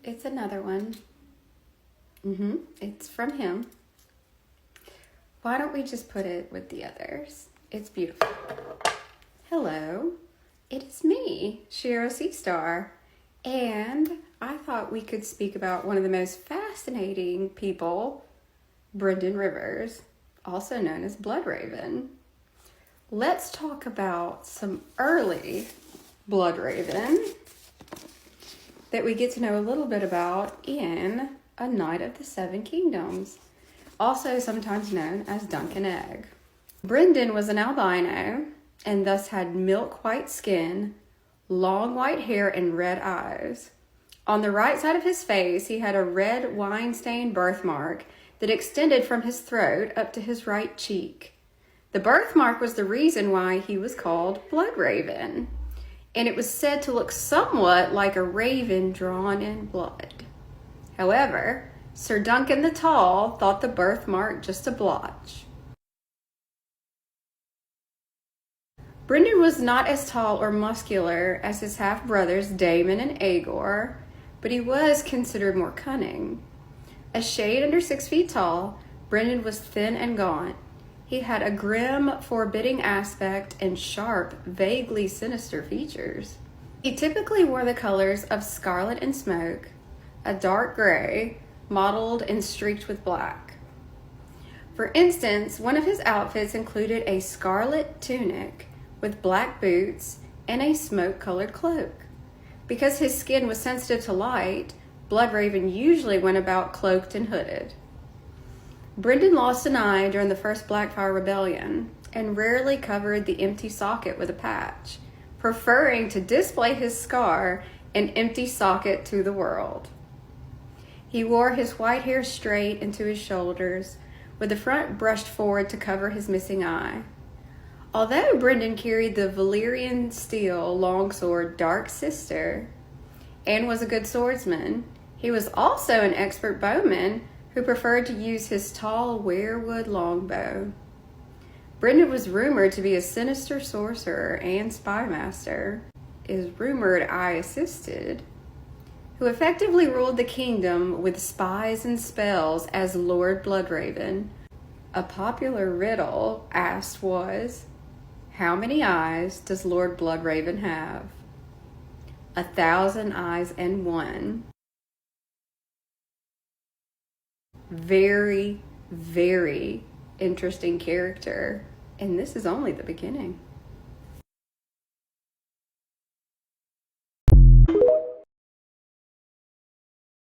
It's another one. It's from him. Why don't we just put it with the others? It's beautiful. Hello, it is me, Shiera Seastar, and I thought we could speak about one of the most fascinating people, Brendan Rivers, also known as Bloodraven. Let's talk about some early Bloodraven that we get to know a little bit about in A Knight of the Seven Kingdoms, also sometimes known as Dunk and Egg. Brendan was an albino and thus had milk white skin, long white hair, and red eyes. On the right side of his face, he had a red wine-stained birthmark that extended from his throat up to his right cheek. The birthmark was the reason why he was called Bloodraven, and it was said to look somewhat like a raven drawn in blood. However, Sir Duncan the Tall thought the birthmark just a blotch. Brendan was not as tall or muscular as his half-brothers Damon and Aegor, but he was considered more cunning. A shade under 6 feet tall, Brendan was thin and gaunt. He had a grim, forbidding aspect and sharp, vaguely sinister features. He typically wore the colors of scarlet and smoke, a dark gray, mottled and streaked with black. For instance, one of his outfits included a scarlet tunic with black boots and a smoke-colored cloak. Because his skin was sensitive to light, Bloodraven usually went about cloaked and hooded. Brendan lost an eye during the first Blackfire Rebellion and rarely covered the empty socket with a patch, preferring to display his scar and empty socket to the world. He wore his white hair straight into his shoulders, with the front brushed forward to cover his missing eye. Although Brendan carried the Valyrian steel longsword Dark Sister and was a good swordsman, he was also an expert bowman who preferred to use his tall weirwood longbow. Brendan was rumored to be a sinister sorcerer and spymaster, is rumored eye-assisted, who effectively ruled the kingdom with spies and spells as Lord Bloodraven. A popular riddle asked was, how many eyes does Lord Bloodraven have? 1,000 eyes and one. Very, very interesting character, and this is only the beginning.